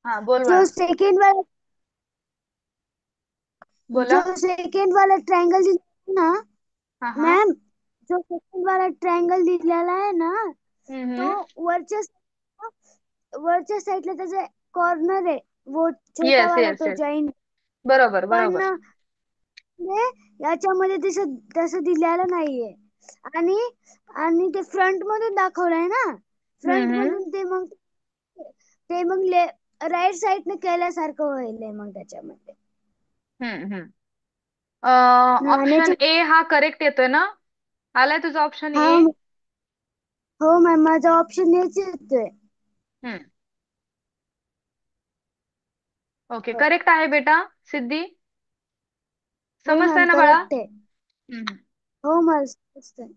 हाँ बोल जो बाळा. सेकंड वाला जो बोला. सेकंड वाला ट्रायंगल दिला ना हाँ हाँ. मैम, जो सेकंड वाला ट्रायंगल दिलेला आहे ना, तो हम्म. वरच्या साईडला त्याचे कॉर्नर आहे, वो छोटा येस वाला येस तो येस. जॉईंट. बरोबर पण बरोबर. याच्यामध्ये तसं दिलेलं नाहीये. आणि आणि ते फ्रंट मधून दाखवलंय ना, फ्रंट हम्म. मधून ते मग राईट साईडने केल्यासारखं होईल मग त्याच्यामध्ये. हम्म. हम्म. आणि ऑप्शन ए हा करेक्ट येतोय ना? आलाय तुझा ऑप्शन हा, ए? हो मॅम, माझा ऑप्शन हेच येतोय. हम्म. ओके, हो. करेक्ट आहे बेटा. सिद्धी, हो समजतंय मॅम, ना बाळा? करेक्ट आहे. हम्म. हो मला समजतंय.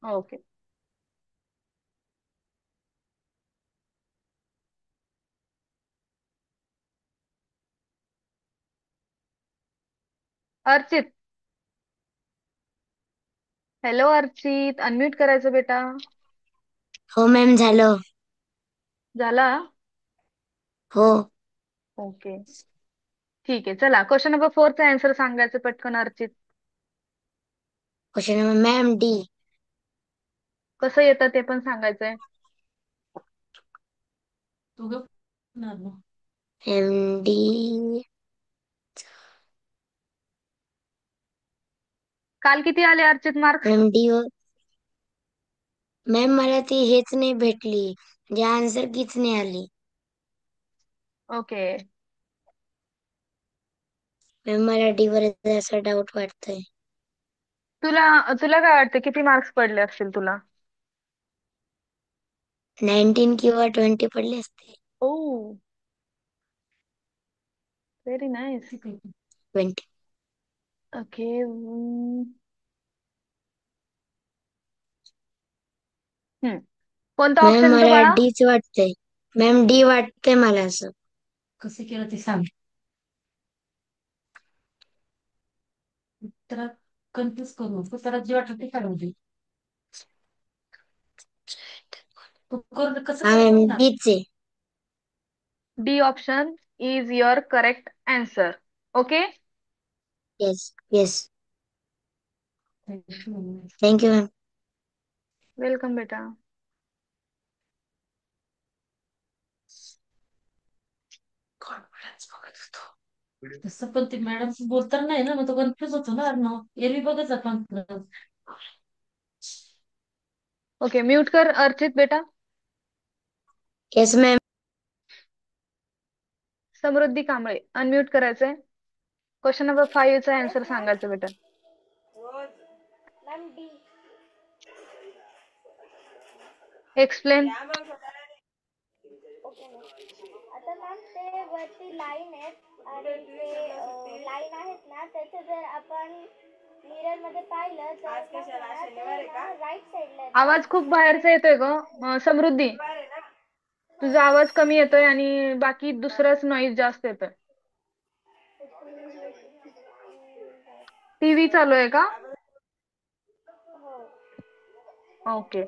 Okay. Archit, hello Archit, unmute करायचं बेटा. हो मॅम, झालं. झाला? हो. ओके, ठीक आहे. चला, क्वेश्चन नंबर 4चा आन्सर सांगायचं पटकन Archit. Question number ma'am D. कसं येतं ते पण सांगायचंय. Ma'am D. काल किती आले Archit marks? Ma'am D. Ma'am मला ती हेच नाही भेटली, म्हणजे आन्सर कीच नाही आली. ओके. मॅम मला डी वर असा डाऊट वाटतोय. तुला तुला काय वाटतं किती मार्क्स पडले असतील तुला? 19 किंवा 20 पडले असते. ओ, व्हेरी नाईस. 20. ओके. कोणता मॅम ऑप्शन येतो मला बाळा? डीच वाटतंय. मॅम डी वाटतंय मला असं. कसं केलं ते सांग. उत्तरात कन्फ्युज करू नको, उत्तरात जे वाटलं ते काढून दे. तू करून कसं हा मॅम, डीच आहे. D option is your correct answer. Okay. Yes yes. Thank you ma'am. Welcome बेटा. कॉन्फिडन्स बघत होतो. तसं पण ते मॅडम बोलताना नाही ना, मग तो कन्फ्युज होतो ना. एरवी बघायचा कॉन्फिडन्स. ओके, म्यूट कर अर्चित बेटा. Yes ma'am. Samruddhi Kamble, unmute करायचंय. क्वेश्चन नंबर 5चा आन्सर सांगायचं बेटा. Ma'am D. Explain. Okay ma'am. आता मॅम ते वरती लाईन आहेत आणि ते लाईन आहेत ना, त्याचं जर आपण मिरर मध्ये पाहिलं तर राईट साईडला आहेत ना. आवाज खूप बाहेरचा येतोय ग. समृद्धी, तुझा आवाज कमी येतोय आणि बाकी दुसराच नॉईज जास्त येतोय. टीव्ही चालू आहे का? हो. ओके.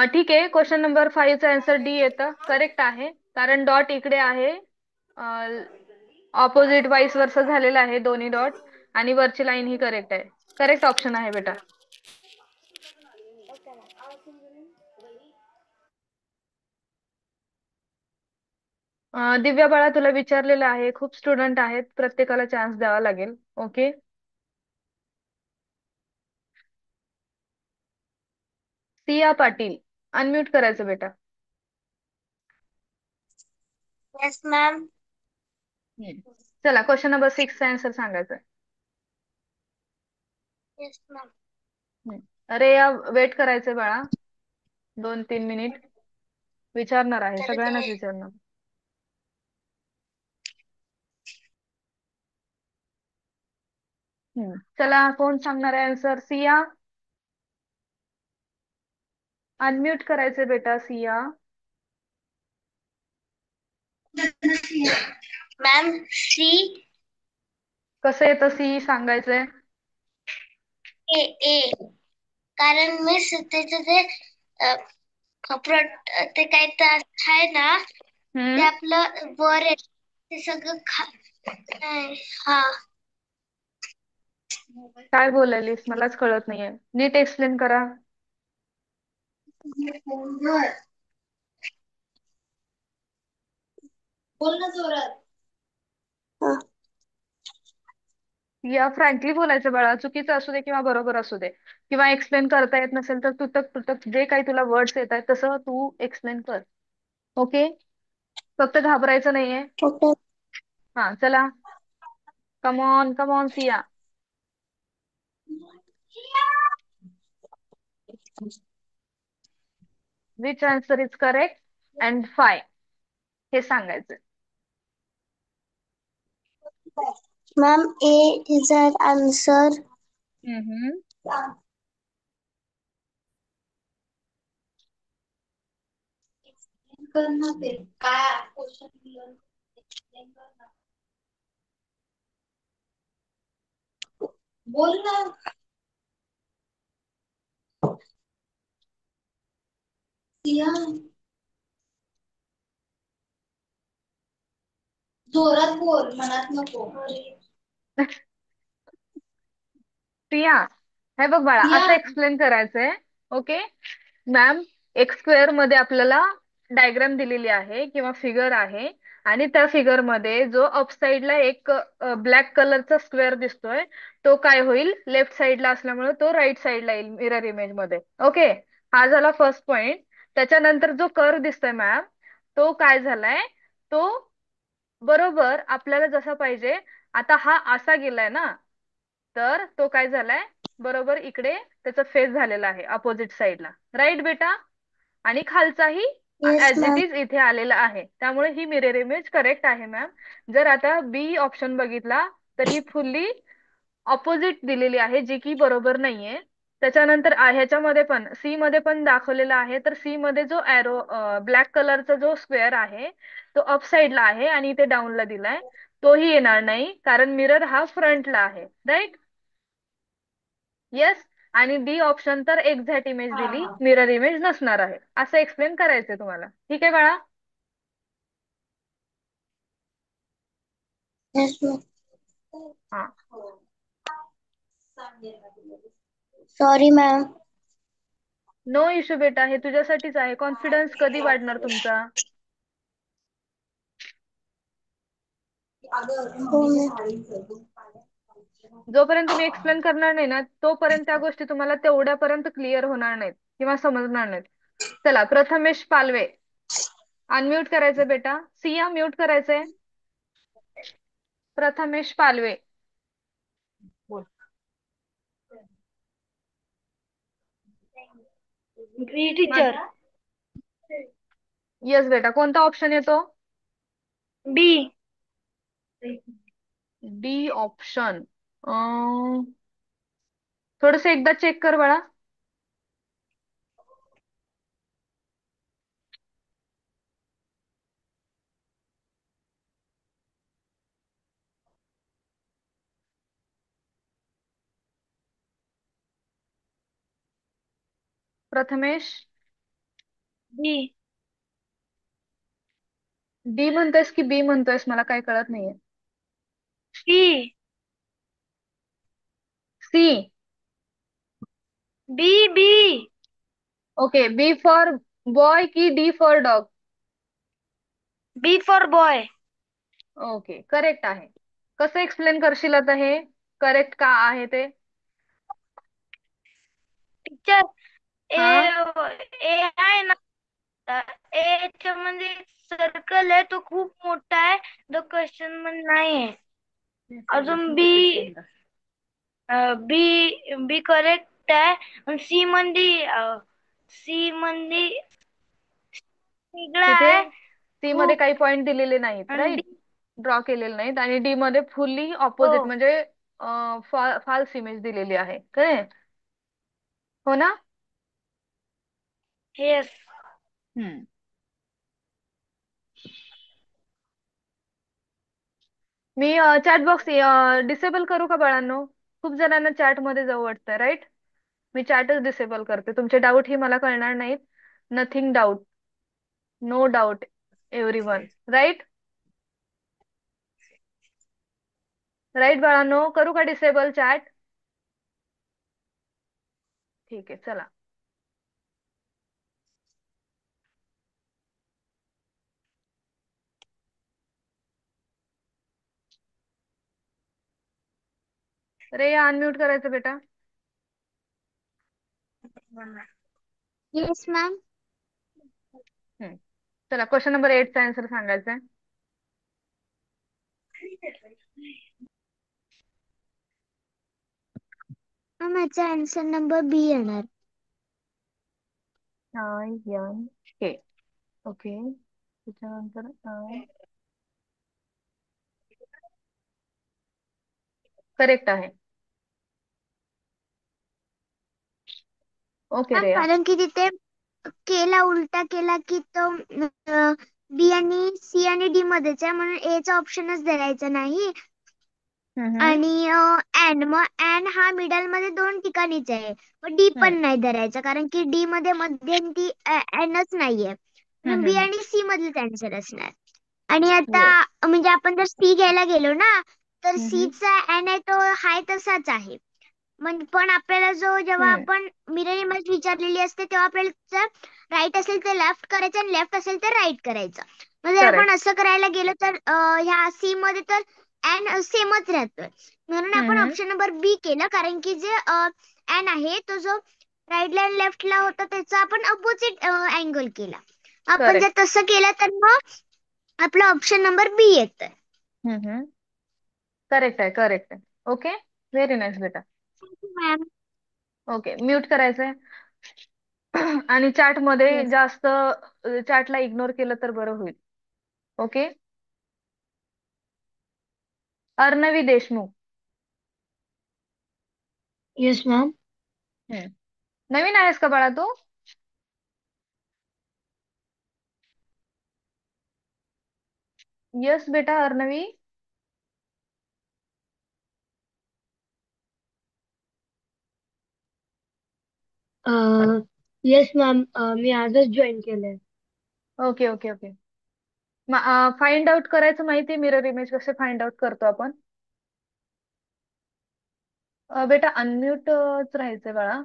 ठीक आहे. क्वेश्चन नंबर 5चा आन्सर डी येतं. करेक्ट आहे. कारण डॉट इकडे आहे. ऑपोजिट वाईस वर्सा झालेला आहे दोन्ही डॉट. आणि वरची लाईन ही करेक्ट आहे. करेक्ट ऑप्शन आहे बेटा. Okay ma'am. दिव्या बाळा, तुला विचारलेलं आहे. खूप स्टुडंट आहेत, प्रत्येकाला चान्स द्यावा लागेल. ओके. सिया पाटील, अनम्यूट करायचं बेटा. Yes ma'am. हम्म. चला, क्वेश्चन नंबर 6चा आन्सर सांगायचं. Yes ma'am. अरे या, वेट करायचंय बाळा. 2-3 मिनिट. विचारणार आहे, करते. सगळ्यांनाच विचारणार. चला, कोण सांगणार आहे आन्सर? सिया, अनम्यूट करायचंय बेटा. Siya, ma'am C. कसं येतं सी सांगायचंय? ए ए. कारण मी त्याचं ते ते काही तर आहे ना, ते हम्म. आपलं वर आहे. ते सगळं हा. काय बोलायलीस मलाच कळत नाहीये. नीट एक्सप्लेन करा. बोल ना जोरात. हा. या फ्रँकली बोलायचं बाळा, चुकीचं असू दे किंवा बरोबर असू दे, किंवा एक्सप्लेन करता येत नसेल तर तुटक तुटक जे काही तुला वर्ड्स येत आहेत तसं तू एक्सप्लेन कर. ओके. फक्त घाबरायचं नाहीये. ओके. हा चला. Come on come on Siya. Which answer is correct and why हे सांगायचं. Ma'am A is an answer. Hmm. करना ते काय क्वेश्चन. बोल ना. सिया जोरात बोल, मनात नको. प्रिया, हे बघ बाळा, सिया असं एक्सप्लेन करायचंय. ओके. मॅम, एक्स स्क्वेअर मध्ये आपल्याला डायग्राम दिलेली आहे किंवा फिगर आहे, आणि त्या फिगर मध्ये जो अप साइडला एक ब्लॅक कलरचा स्क्वेअर दिसतोय, तो काय होईल, लेफ्ट साइडला असल्यामुळे तो राईट साइडला येईल मिरर इमेज मध्ये. ओके. हा झाला फर्स्ट पॉइंट. त्याच्यानंतर जो कर्व दिसतोय मॅम, तो काय झालाय, तो बरोबर आपल्याला जसा पाहिजे. आता हा असा गेलाय ना, तर तो काय झालाय, बरोबर इकडे त्याचा फेस झालेला आहे अपोजिट साइडला. राईट बेटा. आणि खालचाही yes as it ma'am. Is इथे आलेला आहे, त्यामुळे ही मिरर इमेज करेक्ट आहे मॅम. जर आता बी ऑप्शन बघितला तर ही फुल्ली ऑपोजिट दिलेली आहे, जी की बरोबर नाहीये. त्याच्यानंतर ह्याच्यामध्ये पण सी मध्ये पण दाखवलेला आहे, तर सी मध्ये जो एरो ब्लॅक कलरचा जो स्क्वेअर आहे तो अप साइडला आहे आणि इथे डाऊनला दिलाय, तोही येणार नाही कारण मिरर हा फ्रंटला आहे. राईट. येस. आणि डी ऑप्शन तर एक्झॅक्ट इमेज हा दिली, हा. मिरर इमेज नसणार आहे, असं एक्सप्लेन करायचंय तुम्हाला. ठीक आहे बाळा. Yes ma'am. हा. Sorry ma'am. नो इश्यू बेटा, हे तुझ्यासाठीच आहे. कॉन्फिडन्स कधी वाढणार तुमचा? हो जोपर्यंत तुम्ही एक्सप्लेन करणार नाही ना, तोपर्यंत त्या गोष्टी तुम्हाला तेवढ्यापर्यंत क्लिअर होणार नाहीत किंवा समजणार नाहीत. चला, प्रथमेश पालवे, अनम्यूट करायचं बेटा. सिया, म्यूट करायचंय. प्रथमेश पालवे, बोल. बी टीचर. येस बेटा, कोणता ऑप्शन येतो? बी. D option. थोडस एकदा चेक कर बाळा. प्रथमेश, बी. डी म्हणतोयस की बी म्हणतोयस, मला काही कळत नाहीये. B. C. B. B. Okay. B for boy की D for dog? B for boy. Okay, correct आहे. कसं एक्सप्लेन करशील आता हे करेक्ट का आहे ते? टीचर, ए हा. ए आहे ना, ए च्या मध्ये सर्कल आहे, तो खूप मोठा आहे, तो क्वेश्चन मध्ये नाही आहे. अजून बी, बी बी करेक्ट आहे. आणि सी मध्ये वेगळा तिथे आहे सी मध्ये खूप. काही पॉइंट दिलेले नाहीत, आणि डी. राईट, ड्रॉ केलेले नाहीत. आणि डी मध्ये फुल्ली हो. ऑपोजिट म्हणजे फाल्स इमेज दिलेली आहे, काय? हो ना? येस. हम्म. मी चॅट बॉक्स डिसेबल करू का बाळांनो? खूप जणांना चॅट मध्ये जाऊ वाटतं, राईट. मी चॅटच डिसेबल करते. तुमचे डाऊट ही मला कळणार नाहीत. Nothing doubt, no doubt everyone, right. Right बाळांनो, करू का डिसेबल चॅट? ठीक आहे, चला. रेया अनम्यूट करायचं बेटा. Yes ma'am. हम्म. चला, क्वेश्चन नंबर 8चा आन्सर सांगायचा आहे. मॅम याचा आन्सर नंबर बी येणार. INK. ओके, त्याच्यानंतर करेक्ट आहे. ओके मॅम रेया. कारण की तिथे केला उलटा केला की तो बी आणि सी आणि डी मध्येच आहे, म्हणून ए चा ऑप्शनच धरायचा नाही. हम्म. आणि मग एन हा मिडल मध्ये 2 ठिकाणीच आहे. मग डी हम्म. पण नाही धरायचा कारण की डी मध्ये मध्यंती एनच नाहीये, म्हणून बी हम्म. आणि सी मधलेच आन्सर असणार. आणि आता येस. म्हणजे आपण जर सी घ्यायला गेलो ना, तर सी हम्म. चा एन आहे तो हाय तसाच आहे. पण आपल्याला जेव्हा हम्म. आपण मिरर इमेज विचारलेली असते तेव्हा आपल्याला राईट असेल तर लेफ्ट करायचं आणि लेफ्ट असेल तर राईट करायचं. मग जर आपण करेक्ट. असं करायला गेलो तर ह्या सी मध्ये तर एन सेमच राहतोय, म्हणून आपण हम्म. ऑप्शन नंबर बी केलं. कारण की जे एन आहे तो जो राईटला आणि लेफ्टला होता त्याचा आपण अपोजिट अँगल केला. आपण जर करेक्ट. तसं केलं तर मग आपला ऑप्शन नंबर बी येतोय. हम्म. करेक्ट आहे, करेक्ट आहे. ओके, व्हेरी नाईस बेटा. मॅम. ओके, म्यूट करायचंय. आणि चॅट मध्ये येस. जास्त चॅटला इग्नोर केलं तर बरं होईल. Okay. Arnavi Deshmukh. Yes ma'am. Hmm. नवीन आहेस का बाळा तू? यस बेटा अर्णवी. येस मॅम, मी आजच जॉईन केलंय. Okay okay okay. Find out करायचं माहितीये मिरर इमेज कसे फाइंड आउट करतो आपण? बेटा अनम्यूटच राहायचंय बाळा.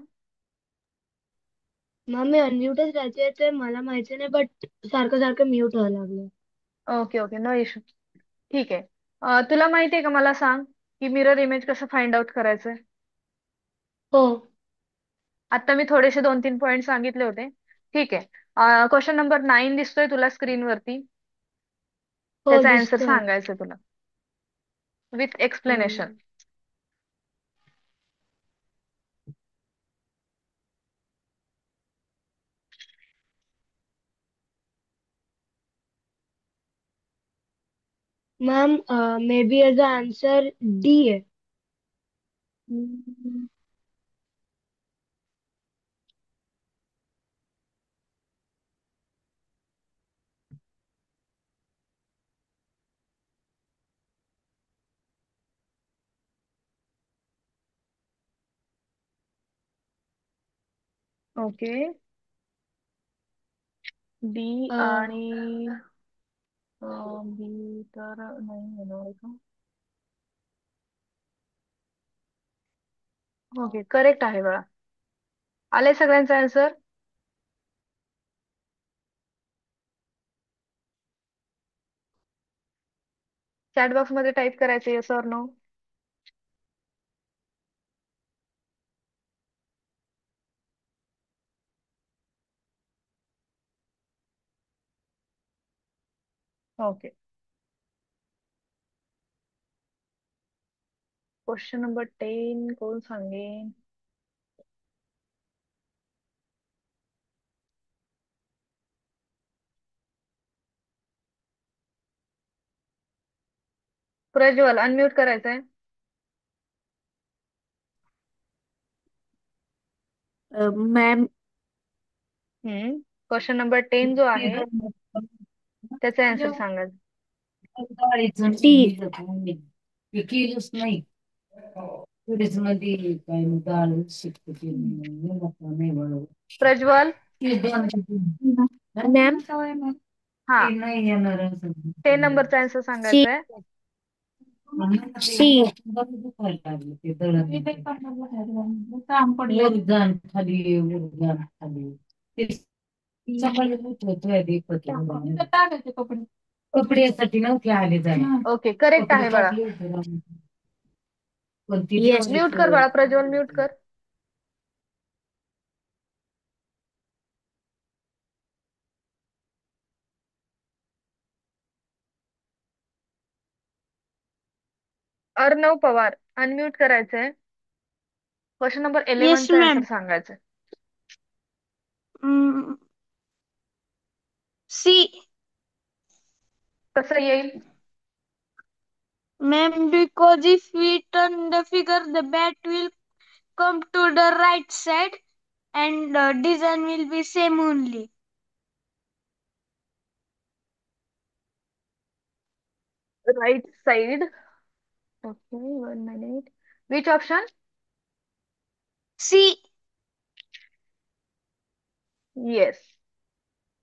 मॅम मी अनम्यूटच राहायचे ते मला माहिती नाही, बट सारखं सारखं म्यूट व्हायला लागलं. Okay okay, no issue. ठीक आहे. तुला माहितीये का, मला सांग की मिरर इमेज कसं फाइंड आउट करायचंय? हो. आता मी थोडेसे 2-3 पॉईंट सांगितले होते. ठीक आहे. क्वेश्चन नंबर 9 दिसतोय तुला स्क्रीनवरती. हो त्याचा आन्सर दिसतोय. सांगायचं तुला with explanation. Ma'am may be याचा आन्सर डी आहे. ओके. डी अं, आणि बी तर नाही येणार का? ओके, करेक्ट आहे बाळा. आले सगळ्यांचा आन्सर? चॅट बॉक्स मध्ये टाईप करायचं yes or no. Okay. Question number 10 कोण सांगेन? प्रज्वल अनम्यूट करायचंय. मॅम क्वेश्चन नंबर 10 जो आहे त्याचा आन्सर सांगायचं. केलंच नाही. फ्रीज मध्ये काय डाळ शिकते नाही बनवत. प्रज्वल. मॅम हा, ते नाही येणार 10 नंबरचा आन्सर सी. सांगायचा आहे. सी. वरजान खाली वरजान खाली ते सकाळी होतोय आधी कपडे कपड्यासाठी नव्हते आले जाय ओके, करेक्ट कपडे आहे बाळा. टाकले होते ना. कोणती येस. म्यूट कर बाळा, प्रज्वल म्यूट दिवाळी कर. अर्णव पवार, अनम्यूट करायचंय. क्वेश्चन नंबर येस 11चा आन्सर मॅम. सांगायचं. सी. कसं येईल? Ma'am, because if we turn the figure, the bat will come to the right side and the design will be same only. Right side. Okay, 1 minute. Which option? C. Yes.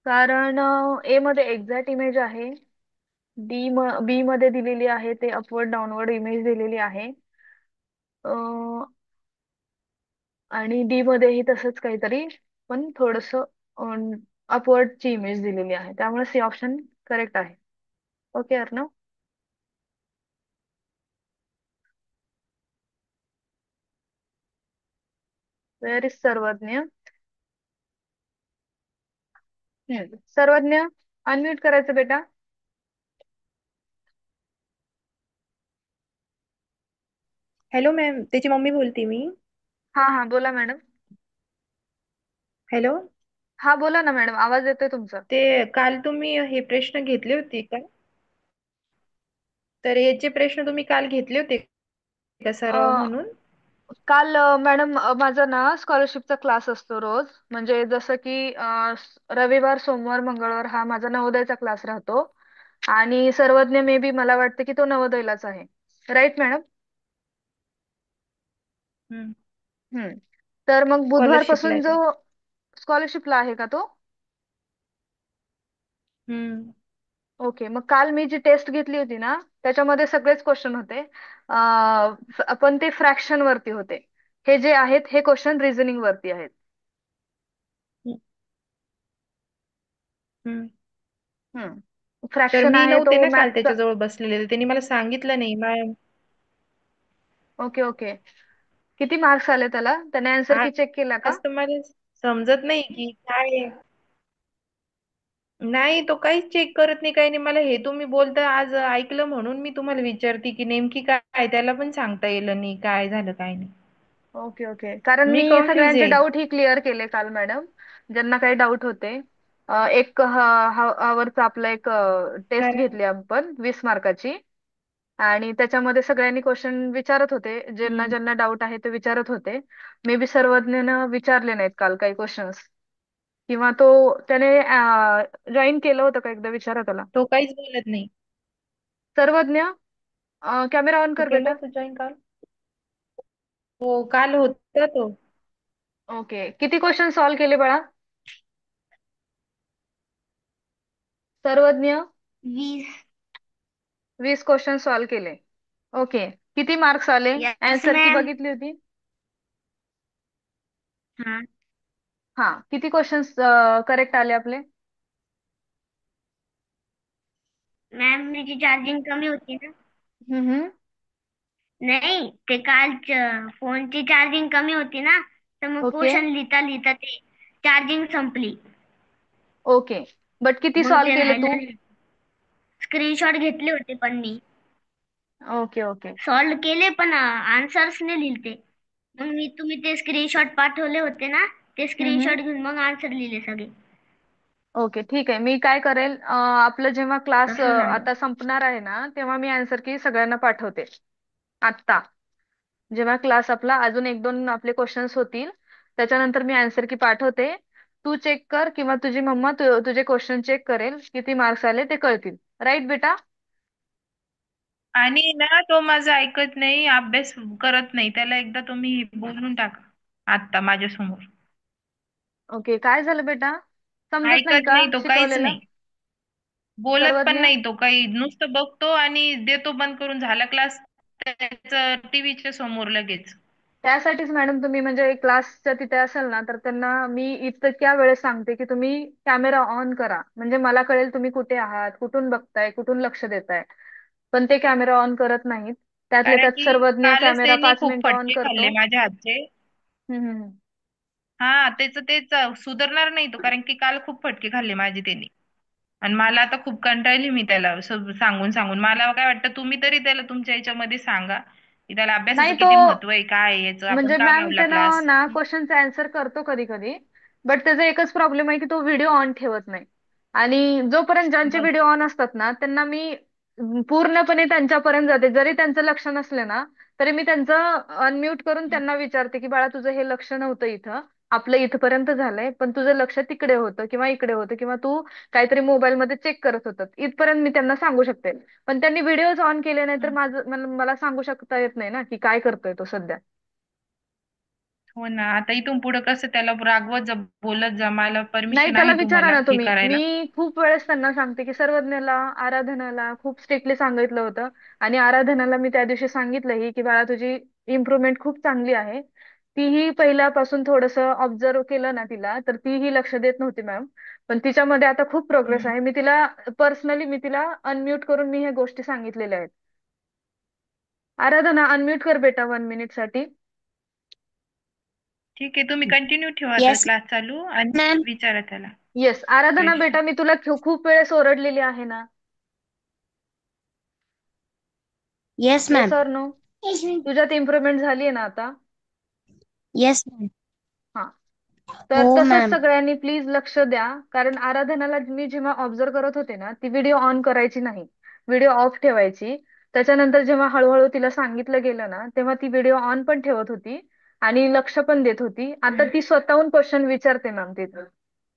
कारण A मध्ये exact image आहे. बी मध्ये दिलेली आहे ते upward downward image दिलेली आहे. आणि डी मध्येही तसंच काहीतरी, पण थोडस अपवर्डची इमेज दिलेली आहे. त्यामुळे सी ऑप्शन करेक्ट आहे. ओके अर्णव. वेअर इज सर्वज्ञ? सर्वज्ञ, अनम्यूट करायचं बेटा. हॅलो मॅम, त्याची मम्मी बोलते मी. हा हा, बोला मॅडम. हॅलो. हा बोला ना मॅडम, आवाज येतोय तुमचा. ते काल तुम्ही हे प्रश्न घेतले होते का? तर याचे प्रश्न तुम्ही काल घेतले होते का सराव अ, म्हणून? काल मॅडम माझा ना स्कॉलरशिपचा क्लास असतो रोज. म्हणजे जसं की रविवार, सोमवार, मंगळवार हा माझा नवोदयचा क्लास राहतो. आणि सर्वज्ञ मे बी मला वाटतं की तो नवोदयलाच आहे. Right madam? हम्म. हम्म. तर मग स्कॉलरशिपला बुधवारपासून आहे जो तो. स्कॉलरशिपला आहे का तो? हम्म. ओके, मग काल मी जी टेस्ट घेतली होती ना त्याच्यामध्ये सगळेच क्वेश्चन होते. पण ते फ्रॅक्शन वरती होते. हे जे आहेत हे क्वेश्चन रिझनिंग वरती आहेत. हम्म. तर फ्रॅक्शन मी आहे नव्हते तो ना काल मॅथ्सचा. त्याच्याजवळ बसलेले, त्यांनी मला सांगितलं नाही मॅम. Okay okay. किती मार्क्स आले त्याला? त्याने आन्सर की चेक केला का? आज तर मला समजत नाही की काय आहे. नाही, तो काहीच चेक करत नाही, काही नाही. मला हे तुम्ही बोलता आज ऐकलं म्हणून मी तुम्हाला विचारते की नेमकी काय, त्याला पण सांगता येईल नाही काय झालं काय नाही. Okay okay. कारण मी मी कन्फ्युज सगळ्यांचे आहे. डाऊट ही क्लिअर केले काल मॅडम, ज्यांना काही डाऊट होते. एक आवरचा आपला एक टेस्ट कारण घेतली आपण 20 मार्काची. आणि त्याच्यामध्ये सगळ्यांनी क्वेश्चन विचारत होते, ज्यांना हम्म. ज्यांना डाऊट आहे ते विचारत होते. मे बी सर्वज्ञनं विचारले नाहीत काल काही क्वेश्चन्स. किंवा तो त्याने जॉईन केलं होतं का, एकदा विचारा त्याला. तो काहीच बोलत नाही. सर्वज्ञ, कॅमेरा ऑन तू कर केलं बेटा. होतं जॉईन काल? हो, काल होता तो. ओके, किती क्वेश्चन सॉल्व्ह केले बाळा? सर्वज्ञ, 20. 20 क्वेश्चन सॉल्व्ह केले. ओके, किती मार्क्स आले? Yes आन्सर की मॅम. बघितली होती? हा. हा, किती क्वेश्चन्स करेक्ट आले आपले? मॅम त्याची चार्जिंग कमी होती ना. हम्म. नाही, ते काल फोनची चार्जिंग कमी होती ना, तर मग ओके क्वेश्चन लिहिता लिहिता ते चार्जिंग संपली. ओके. बट किती मग सॉल्व्ह ते केले तू? राहिलं. स्क्रीनशॉट घेतले होते पण मी. Okay okay. सॉल्व केले पण आन्सर्स नाही लिहिले. मग तुम्ही ते स्क्रीनशॉट पाठवले होते ना, ते हम्म. स्क्रीनशॉट घेऊन मग आन्सर लिहिले सगळे. ओके ठीक आहे. मी काय करेल, आपलं जेव्हा क्लास तसं झालं. आता संपणार आहे ना तेव्हा मी आन्सर की सगळ्यांना पाठवते. आत्ता जेव्हा क्लास आपला अजून 1-2 आपले क्वेश्चन्स होतील त्याच्यानंतर मी आन्सर की पाठवते. तू चेक कर किंवा तुझी मम्मा तुझे क्वेश्चन चेक करेल, किती मार्क्स आले ते कळतील. राईट बेटा? आणि ना तो माझा ऐकत नाही, अभ्यास करत नाही. त्याला एकदा तुम्ही बोलून टाका आता माझ्यासमोर. ओके, काय झालं बेटा? समजत नाही ऐकत का नाही तो, काहीच शिकवलेलं? नाही. बोलत पण सर्वज्ञ. नाही तो काही, नुसतं बघतो आणि देतो बंद करून, झाला क्लास त्याच टीव्हीच्या समोर लगेच. त्यासाठीच मॅडम तुम्ही म्हणजे क्लासच्या तिथे असाल ना, तर त्यांना मी इतक्या वेळेस सांगते की तुम्ही कॅमेरा ऑन करा, म्हणजे मला कळेल तुम्ही कुठे आहात, कुठून बघताय, कुठून लक्ष देताय. पण ते कॅमेरा ऑन करत नाहीत. त्यातल्या कारण त्यात की सर्वज्ञ कालच कॅमेरा त्यांनी 5 खूप मिनिटं ऑन फटके करतो. खाल्ले माझ्या हातचे. हम्म, हम्म, हा, त्याच तेच सुधारणार नाही तो, कारण की काल खूप फटके खाल्ले माझे त्यांनी. आणि मला आता खूप कंटाळली मी त्याला सांगून सांगून. मला काय वाटतं, तुम्ही तरी त्याला तुमच्या याच्यामध्ये सांगा की त्याला नाही अभ्यासाचं तो किती महत्व आहे, काय आहे याचं, आपण म्हणजे का मॅम लावला त्यानं क्लास. ना क्वेश्चनचा आन्सर करतो कधी कधी. बट त्याचा एकच प्रॉब्लेम आहे की तो व्हिडिओ ऑन ठेवत नाही. आणि जोपर्यंत ज्यांचे बस. व्हिडिओ ऑन असतात ना, त्यांना मी पूर्णपणे त्यांच्यापर्यंत जाते. जरी त्यांचं लक्ष नसले ना, तरी मी त्यांचं अनम्यूट करून त्यांना विचारते की बाळा तुझं हे लक्ष नव्हतं इथं, आपलं इथपर्यंत झालंय, पण तुझं लक्ष तिकडे होतं किंवा इकडे होतं किंवा तू काहीतरी मोबाईल मध्ये चेक करत होतं, इथपर्यंत मी त्यांना सांगू शकते. पण त्यांनी व्हिडिओज ऑन केले नाही तर माझं मला सांगू शकता येत नाही ना की काय करतोय तो सध्या. हो ना, आता इथून पुढे कसं त्याला रागवत जा, बोलत जा, मला नाही परमिशन त्याला आहे विचारा तुम्हाला ना हे तुम्ही, करायला. मी खूप वेळेस त्यांना सांगते की सर्वज्ञला, आराधनाला खूप स्ट्रिक्टली सांगितलं होतं. आणि आराधनाला मी त्या दिवशी सांगितलंही की बाळा तुझी इम्प्रुव्हमेंट खूप चांगली आहे. तीही पहिल्यापासून थोडंसं ऑब्झर्व केलं ना तिला, तर तीही लक्ष देत नव्हती मॅम. पण तिच्यामध्ये आता खूप प्रोग्रेस हम्म. आहे. मी तिला पर्सनली मी तिला अनम्यूट करून मी ह्या गोष्टी सांगितलेल्या आहेत. आराधना अनम्यूट कर बेटा 1 मिनिट साठी. ठीक आहे, तुम्ही कंटिन्यू ठेवा आता येस क्लास चालू आणि मॅम. विचारा त्याला येस आराधना क्वेश्चन. बेटा, मी तुला खूप वेळेस ओरडलेली आहे ना. Yes yes ma'am. Or no? तुझ्यात इम्प्रुव्हमेंट झाली आहे ना आता? Yes ma'am. हा. हो तर तसंच मॅम. सगळ्यांनी प्लीज लक्ष द्या. कारण आराधनाला मी जेव्हा ऑब्झर्व करत होते ना, ती व्हिडिओ ऑन करायची नाही, व्हिडिओ ऑफ ठेवायची. त्याच्यानंतर जेव्हा हळूहळू तिला सांगितलं गेलं ना, तेव्हा ती व्हिडिओ ऑन पण ठेवत होती आणि लक्ष पण देत होती. आता ती स्वतःहून क्वेश्चन विचारते मॅम तिथं,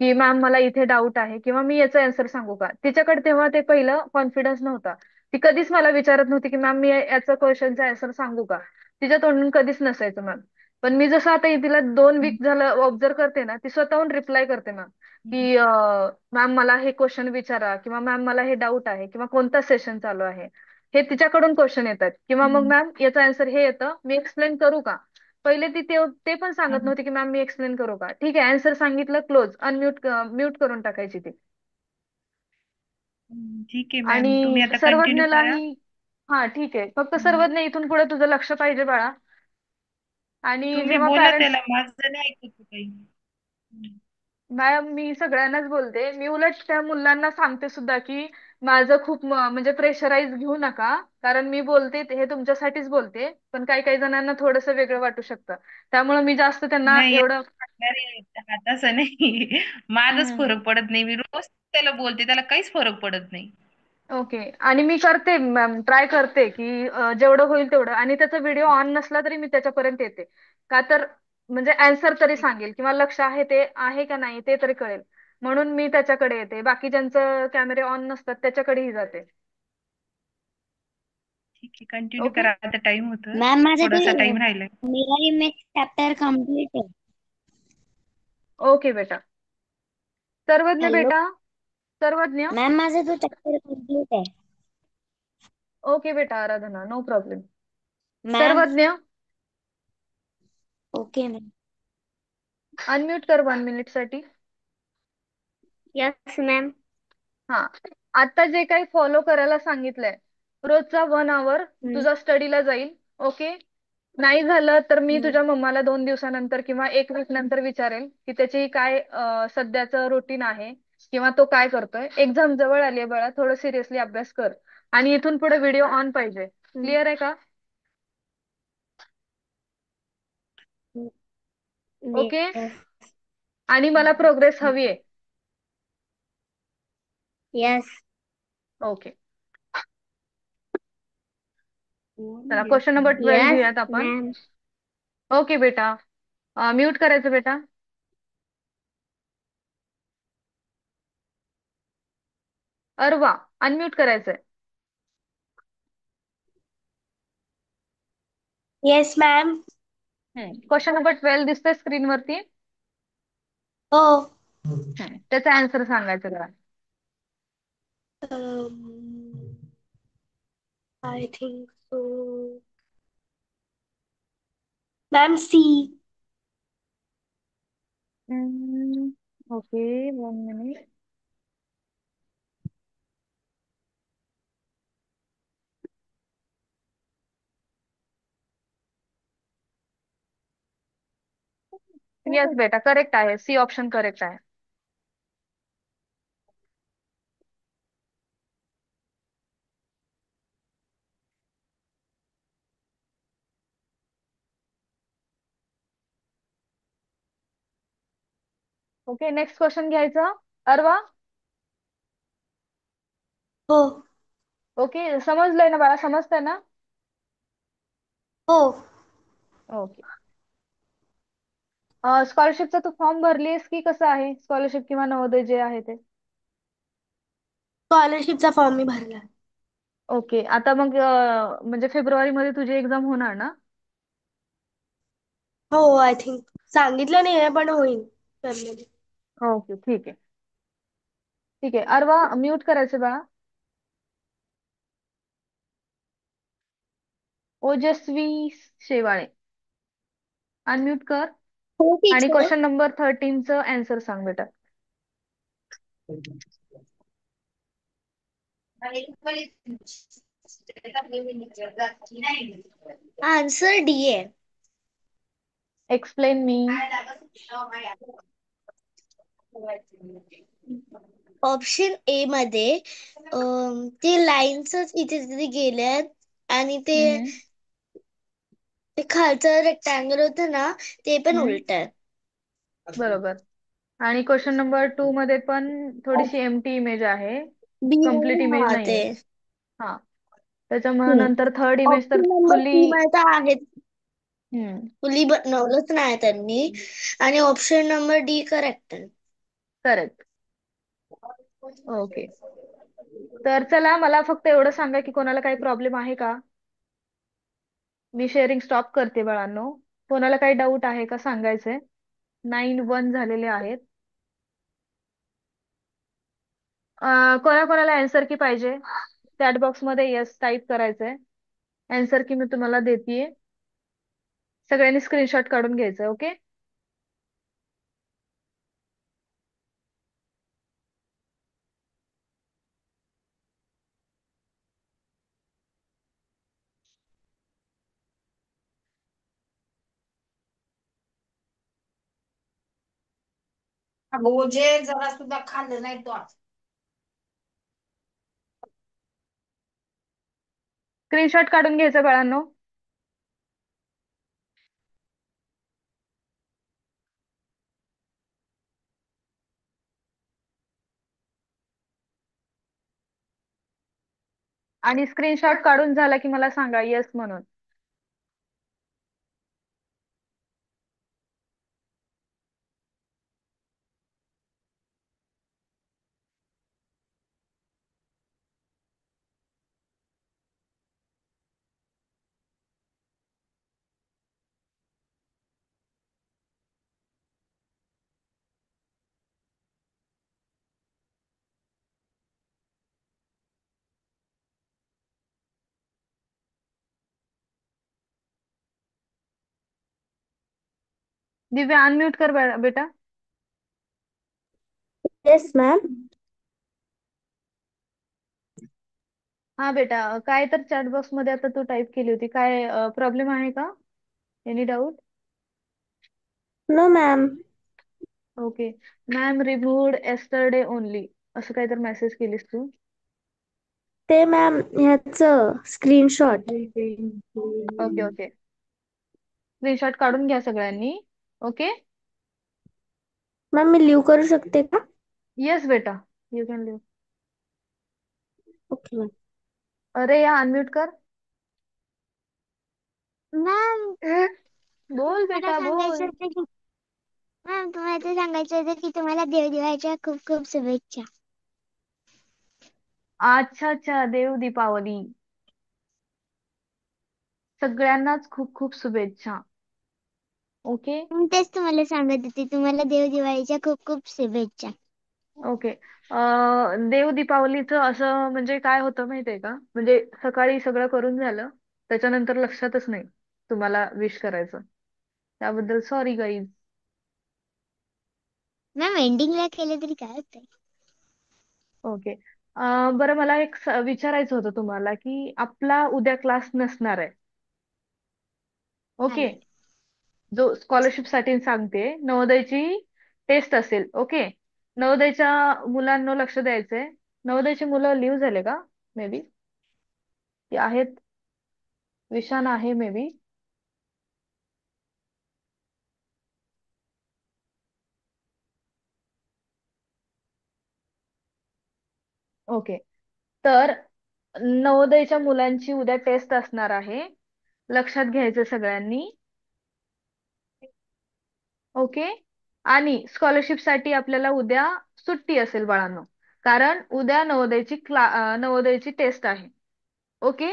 की मॅम मला इथे डाऊट आहे किंवा मी याचा आन्सर सांगू का. तिच्याकडे तेव्हा ते पहिलं कॉन्फिडन्स नव्हता. ती कधीच मला विचारत नव्हती की मॅम मी याचा क्वेश्चनचा आन्सर सांगू का. तिच्या तोंडून कधीच नसायचं मॅम. पण मी जसं आता तिला 2 वीक झालं ऑब्झर्व करते ना, ती स्वतःहून रिप्लाय करते मॅम की मॅम मला हे क्वेश्चन विचारा किंवा मॅम मला हे डाऊट आहे किंवा कोणता सेशन चालू आहे. हे तिच्याकडून क्वेश्चन येतात किंवा मग मॅम याचं आन्सर हे येतं, मी एक्सप्लेन करू का. पहिले ती ते पण सांगत नव्हती की मॅम मी एक्सप्लेन करू का. ठीक आहे आन्सर सांगितलं, क्लोज, म्यूट करून टाकायची ती. ठीक आहे मॅम, तुम्ही आणि आता कंटिन्यू करा. सर्वज्ञलाही. हा ठीक आहे, फक्त हम्म. सर्वज्ञ इथून पुढे तुझं लक्ष पाहिजे बाळा. आणि तुम्ही जेव्हा बोला पॅरेंट्स. त्याला, माझं नाही ऐकत तो काही. मॅम मी सगळ्यांनाच बोलते, मी उलट त्या मुलांना सांगते सुद्धा की माझं खूप म्हणजे प्रेशराईज घेऊ नका. कारण मी बोलते हे तुमच्यासाठीच बोलते, पण काही काही जणांना थोडंसं वेगळं वाटू शकतं. त्यामुळे मी जास्त त्यांना नाही, एवढं. तसं नाही. माझाच हम्म, फरक पडत नाही, मी रोज त्याला बोलते, त्याला काहीच फरक पडत नाही. ओके. आणि मी करते मॅम, ट्राय करते की जेवढं होईल तेवढं. आणि त्याचा व्हिडिओ ऑन नसला तरी मी त्याच्यापर्यंत येते. का तर म्हणजे आन्सर तरी सांगेल किंवा लक्ष आहे ते आहे का नाही ते तरी कळेल. म्हणून मी त्याच्याकडे येते. बाकी ज्यांचं कॅमेरे ऑन नसतात त्याच्याकडेही जाते. ठीक आहे, कंटिन्यू ओके. करा, आता टाइम होतोय, मॅम माझं ते थोडासा टाइम राहिलाय. मिरर इमेज चॅप्टर कम्प्लीट आहे. ओके बेटा. सर्वज्ञ हॅलो बेटा. सर्वज्ञ. मॅम माझा तो चॅप्टर कम्प्लीट आहे. ओके बेटा आराधना, नो प्रॉब्लेम. मॅम. सर्वज्ञ. Okay ma'am. अनम्यूट कर 1 मिनिट साठी. Yes ma'am. हा. आता जे काही फॉलो करायला सांगितलंय, रोजचा 1 आवर तुझा स्टडीला जाईल. ओके. नाही झालं तर मी तुझ्या मम्माला 2 दिवसानंतर किंवा 1 वीक नंतर विचारेल की त्याची काय सध्याचं रुटीन आहे किंवा तो काय करतोय. एक्झाम जवळ आली आहे बाळा, थोडं सिरियसली अभ्यास कर. आणि इथून पुढे व्हिडिओ ऑन पाहिजे. क्लिअर आहे का? ओके. आणि मला प्रोग्रेस हवी आहे. यस. ओके. चला क्वेश्चन नंबर 12 यस घेऊयात आपण. मॅम. ओके बेटा. म्यूट करायचं बेटा. अरवा. अनम्यूट करायचंय. Yes ma'am. क्वेश्चन नंबर 12 दिसतोय स्क्रीनवरती. हो. त्याचा आन्सर सांगायचं जरा. I think so ma'am C. Okay, 1 minute. Yes बेटा, करेक्ट आहे. सी ऑप्शन करेक्ट आहे. ओके, नेक्स्ट क्वेश्चन घ्यायचं. अरवा. हो ओके, समजलंय ना बाळा, समजतंय ना? हो. ओके. स्कॉलरशिपचा तू फॉर्म भरलीस की कसं आहे, स्कॉलरशिप किंवा नवोदय जे आहे ते? स्कॉलरशिपचा फॉर्म मी भरला. ओके, आता मग म्हणजे फेब्रुवारी मध्ये तुझी एक्झाम होणार ना? हो आय थिंक सांगितलं नाही आहे पण होईल Febमध्ये. ओके, ठीक आहे. ठीक आहे, अरवा म्यूट करायचं बाळा. ओजस्वी शेवाळे, अनम्यूट कर. हो आणि टीचर. क्वेश्चन नंबर 13चं आन्सर सांग बेटा. आन्सर डी आहे. Explain me. ऑप्शन ए मध्ये ते लाईन्स इथे तिथे गेल्यात आणि ते हम्म. ते खालचं रेक्टँगल होतं ना ते पण हम्म. उलट आहे. बरोबर. आणि क्वेश्चन नंबर 2 मध्ये पण थोडीशी एम्प्टी इमेज आहे, बी कम्प्लीट इमेज हा ते नाहीये. हा, त्याच्यामुळे नंतर थर्ड इमेज तर ऑप्शन नंबर फुल्ली. सी मध्ये तर आहेत. हम्म. फुली बनवलंच नाही त्यांनी आणि ऑप्शन नंबर डी करेक्ट आहे. करेक्ट. ओके, तर चला, मला फक्त एवढं सांगा की कोणाला काही प्रॉब्लेम आहे का? मी शेअरिंग स्टॉप करते बाळांनो. कोणाला काही डाऊट आहे का सांगायचंय? 9-1 झालेले आहेत. कोणाकोणाला आन्सर की पाहिजे? चॅट बॉक्स मध्ये येस टाईप करायचंय. आन्सर की मी तुम्हाला देतेय. सगळ्यांनी स्क्रीनशॉट काढून घ्यायचं. ओके. अगं जे जरा सुद्धा खाल्लं नाही तो आज. स्क्रीनशॉट काढून घ्यायचं बाळांनो. आणि स्क्रीनशॉट काढून झाला की मला सांगा येस म्हणून. दिव्या अनम्यूट कर बेटा. Yes ma'am. हा बेटा, काय तर चॅट बॉक्स मध्ये आता तू टाईप केली होती, काय प्रॉब्लेम आहे का? Any doubt? No ma'am. Okay. Ma'am removed yesterday only, असं काय तर मेसेज केलीस तू. ते मॅम ह्याचं स्क्रीनशॉट. ओके ओके, स्क्रीनशॉट काढून घ्या सगळ्यांनी. ओके. मॅम मी लिव्ह करू शकते का? येस बेटा, you can leave. Okay ma'am. अरे या अनम्यूट कर. मॅम बोल मला बेटा सांगायचं बोल. होतं की मॅम तुम्हाला ते सांगायचं होतं की तुम्हाला देवदिवाळीच्या खूप खूप शुभेच्छा. अच्छा अच्छा, देव दीपावली. सगळ्यांनाच खूप खूप शुभेच्छा. ओके. तेच तुम्हाला सांगत होते, तुम्हाला देवदिवाळीच्या खूप खूप शुभेच्छा. ओके. देव दीपावलीचं असं म्हणजे काय होतं माहितीये का? म्हणजे सकाळी सगळं करून झालं, त्याच्यानंतर लक्षातच नाही तुम्हाला विश करायचं. त्याबद्दल सॉरी गाईज. मॅम एंडिंगला केले तरी काय होतंय? ओके. बरं मला एक विचारायचं होतं तुम्हाला की आपला उद्या क्लास नसणार आहे. हा ओके. नाही. जो स्कॉलरशिप साठी सांगते, नवोदयची टेस्ट असेल. ओके. नवोदयच्या मुलांना लक्ष द्यायचंय. नवोदयची मुलं लिव्ह झाले का? मे बी आहेत. विशान आहे मे बी. ओके. तर नवोदयच्या मुलांची उद्या टेस्ट असणार आहे. लक्षात घ्यायचं सगळ्यांनी. ओके. आणि स्कॉलरशिप साठी आपल्याला उद्या सुट्टी असेल बाळांनो, कारण उद्या नवोदयची टेस्ट आहे. Okay.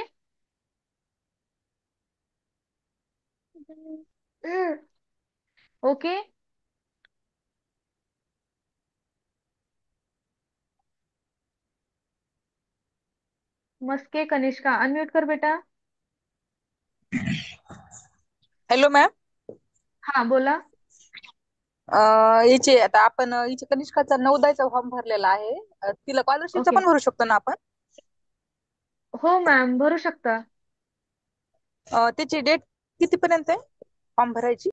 Okay. Maske Kanishka unmute कर बेटा. Hello ma'am. हा बोला. हिचे आता आपण हिचे कनिष्काचा 9दा फॉर्म भरलेला आहे. तिला स्कॉलरशिपचा ओके. पण भरू शकतो ना आपण? हो मॅम भरू शकता. त्याची डेट कितीपर्यंत आहे फॉर्म भरायची?